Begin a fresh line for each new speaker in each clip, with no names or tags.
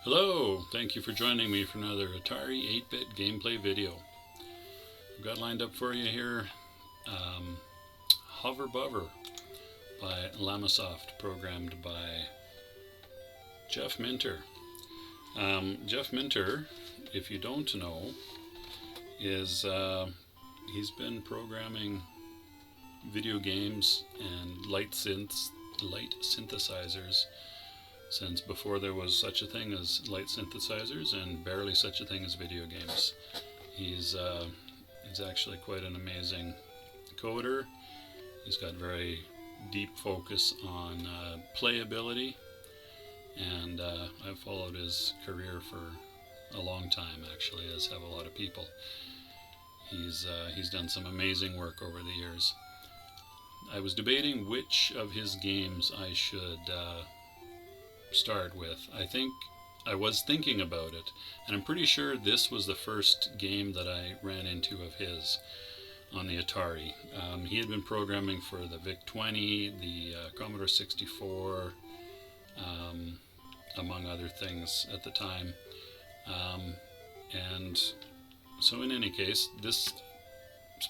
Hello, thank you for joining me for another Atari 8-bit gameplay video. I've got lined up for you here Hover Bovver by Llamasoft, programmed by Jeff Minter. Jeff Minter, if you don't know, is he's been programming video games and light synthesizers since before there was such a thing as light synthesizers and barely such a thing as video games. He's actually quite an amazing coder. He's got very deep focus on playability, and I've followed his career for a long time, actually, as have a lot of people. He's done some amazing work over the years. I was debating which of his games I should start with. I was thinking about it, and I'm pretty sure this was the first game that I ran into of his on the Atari. He had been programming for the VIC-20, the Commodore 64, among other things at the time. And so in any case, let's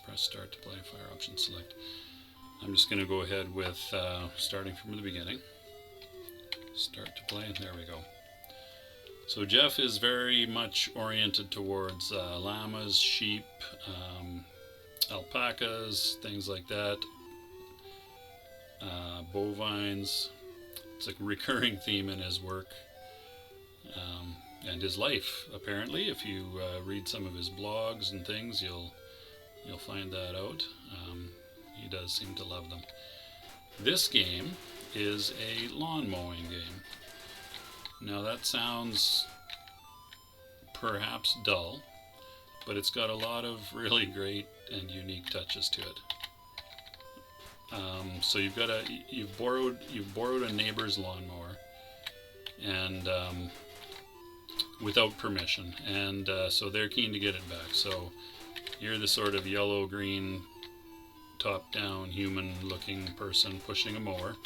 press start to play, fire option select. I'm just going to go ahead with starting from the beginning. Start to play, and there we go. So Jeff is very much oriented towards llamas, sheep, alpacas, things like that, bovines. It's a recurring theme in his work and his life, apparently. If you read some of his blogs and things, you'll find that out. He does seem to love them. This game is a lawn mowing game. Now that sounds perhaps dull, but it's got a lot of really great and unique touches to it. So you've borrowed a neighbor's lawnmower, and without permission, and so they're keen to get it back. So you're the sort of yellow-green, top-down, human-looking person pushing a mower.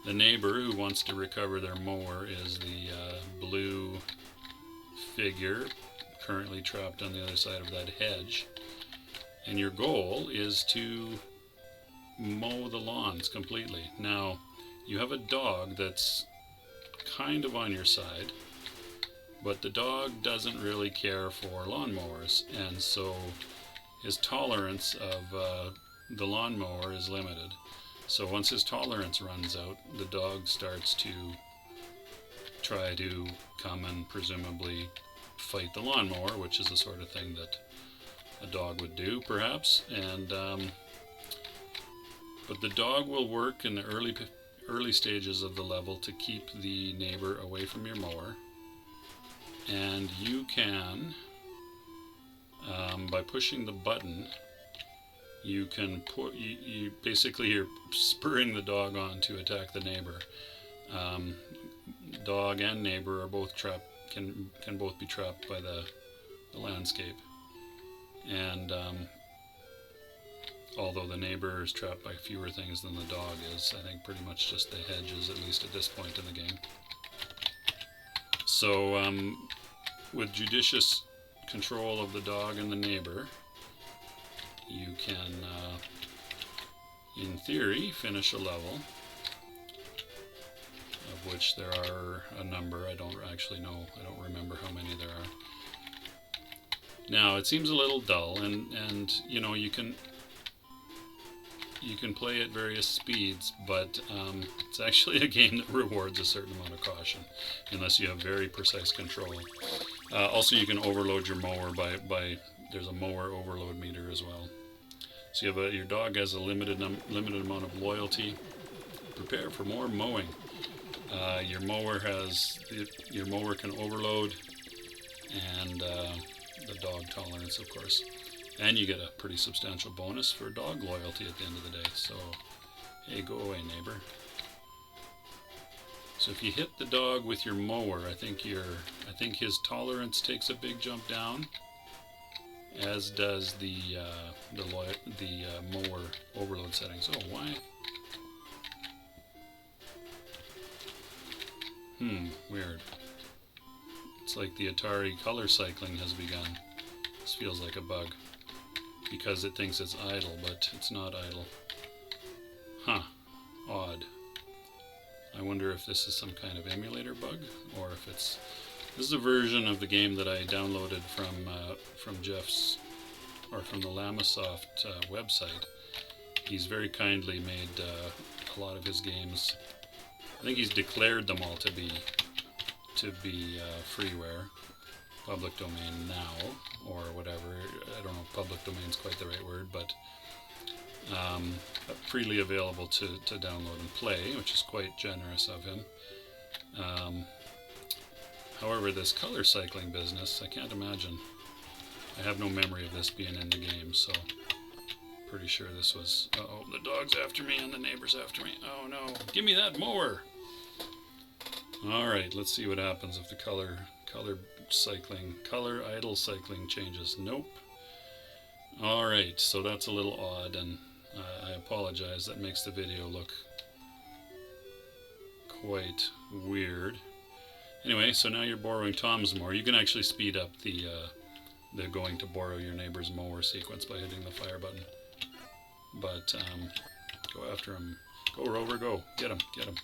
The neighbor who wants to recover their mower is the blue figure currently trapped on the other side of that hedge. And your goal is to mow the lawns completely. Now, you have a dog that's kind of on your side, but the dog doesn't really care for lawnmowers, and so his tolerance of the lawnmower is limited. So once his tolerance runs out, the dog starts to try to come and presumably fight the lawnmower, which is the sort of thing that a dog would do, perhaps. And but the dog will work in the early stages of the level to keep the neighbor away from your mower. And you can, by pushing the button, you can put you're spurring the dog on to attack the neighbor. Dog and neighbor are both trapped, can both be trapped by the landscape, and although the neighbor is trapped by fewer things than the dog is, I think pretty much just the hedges, at least at this point in the game. So with judicious control of the dog and the neighbor, you can, in theory, finish a level, of which there are a number. I don't actually know. I don't remember how many there are. Now, it seems a little dull, and you know, you can play at various speeds, but it's actually a game that rewards a certain amount of caution, unless you have very precise control. Also, you can overload your mower by there's a mower overload meter as well. So your dog has a limited amount of loyalty. Prepare for more mowing. Your mower can overload, and the dog tolerance, of course. And you get a pretty substantial bonus for dog loyalty at the end of the day. So, hey, go away, neighbor. So if you hit the dog with your mower, I think his tolerance takes a big jump down, as does the mower overload settings. Oh, why? Weird. It's like the Atari color cycling has begun. This feels like a bug because it thinks it's idle, but it's not idle. Huh, odd. I wonder if this is some kind of emulator bug, or if it's... This is a version of the game that I downloaded from Jeff's, or from the Llamasoft website. He's very kindly made a lot of his games. I think he's declared them all to be freeware, public domain now, or whatever. I don't know if public domain's quite the right word, but freely available to download and play, which is quite generous of him. However, this color cycling business, I can't imagine. I have no memory of this being in the game, so pretty sure this was... Uh-oh, the dog's after me and the neighbor's after me. Oh no, give me that mower! Alright, let's see what happens if the color idle cycling changes. Nope. Alright, so that's a little odd, and I apologize, that makes the video look quite weird. Anyway, so now you're borrowing Tom's mower. You can actually speed up the going to borrow your neighbor's mower sequence by hitting the fire button. But go after him. Go, Rover, go. Get him, get him.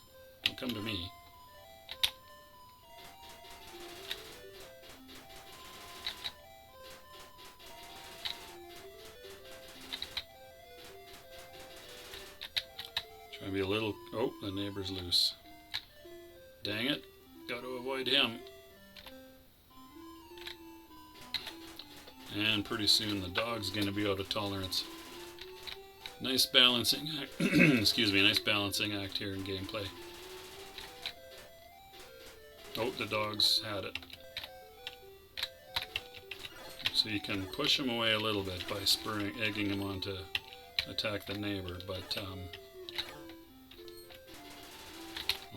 Don't come to me. Try to be a little... Oh, the neighbor's loose. Dang it. Got to avoid him. And pretty soon the dog's going to be out of tolerance. Nice balancing act. Excuse me, nice balancing act here in gameplay. Oh, the dog's had it. So you can push him away a little bit by egging him on to attack the neighbor, but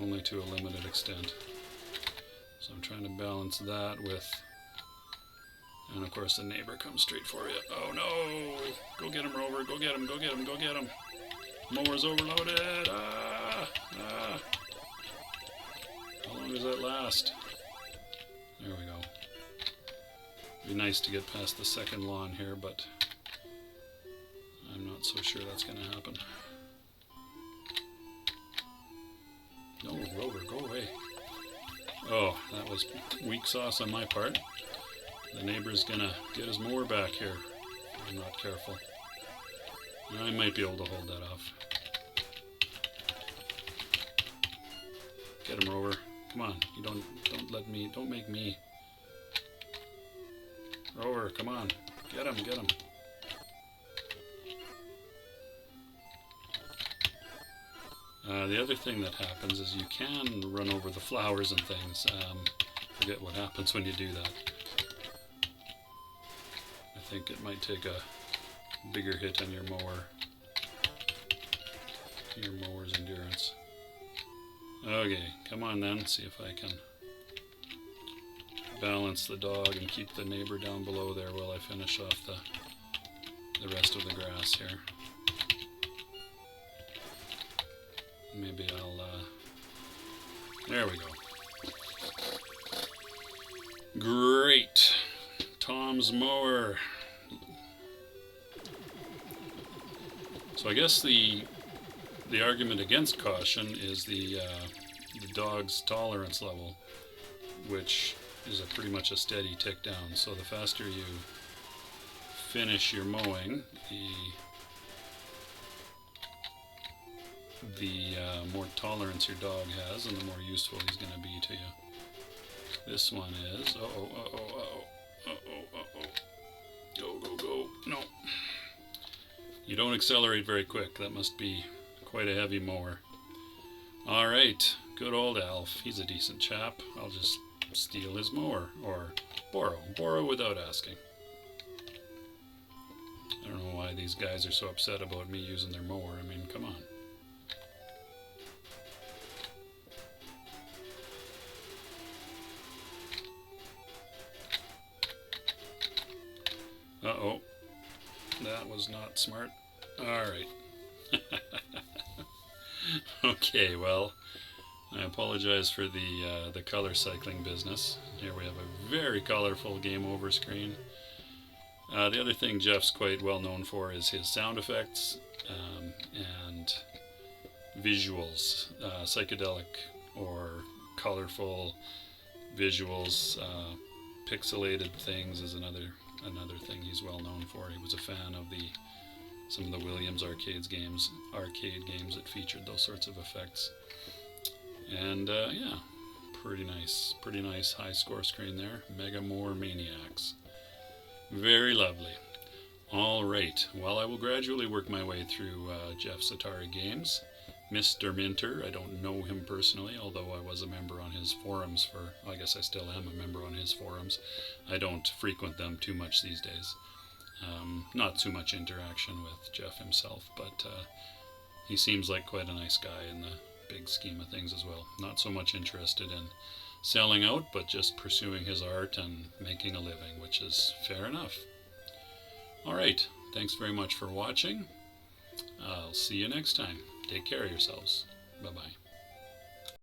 only to a limited extent. So I'm trying to balance that with... And of course the neighbor comes straight for you. Oh no! Go get him, Rover. Go get him, go get him, go get him. Mower's overloaded. Ah! Ah! How long does that last? There we go. It'd be nice to get past the second lawn here, but I'm not so sure that's going to happen. No, Rover, go away. Oh, that was weak sauce on my part. The neighbor's gonna get his mower back here. I'm not careful. I might be able to hold that off. Get him, Rover. Come on. You don't make me. Rover, come on. Get him, get him. The other thing that happens is you can run over the flowers and things. Forget what happens when you do that. I think it might take a bigger hit on your mower, your mower's endurance. Okay, come on then, see if I can balance the dog and keep the neighbor down below there while I finish off the rest of the grass here. Maybe I'll, there we go. Great! Tom's mower. So I guess the argument against caution is the dog's tolerance level, which is pretty much a steady tick down. So the faster you finish your mowing, the more tolerance your dog has, and the more useful he's going to be to you. This one is... Go. No. You don't accelerate very quick. That must be quite a heavy mower. Alright, good old Alf. He's a decent chap. I'll just steal his mower, or borrow without asking. I don't know why these guys are so upset about me using their mower. I mean, come on. Uh-oh. That was not smart. Alright. Okay, well, I apologize for the color cycling business. Here we have a very colorful game over screen. The other thing Jeff's quite well known for is his sound effects and visuals, psychedelic or colorful visuals. Pixelated things is another thing he's well known for. He was a fan of some of the Williams arcade games that featured those sorts of effects. And yeah, pretty nice high score screen there. Mega Mower Maniacs. Very lovely. All right, well, I will gradually work my way through Jeff's Atari games. Mr. Minter, I don't know him personally, although I was a member on his forums I guess I still am a member on his forums. I don't frequent them too much these days. Not too much interaction with Jeff himself, but he seems like quite a nice guy in the big scheme of things as well. Not so much interested in selling out, but just pursuing his art and making a living, which is fair enough. Alright, thanks very much for watching. I'll see you next time. Take care of yourselves. Bye-bye.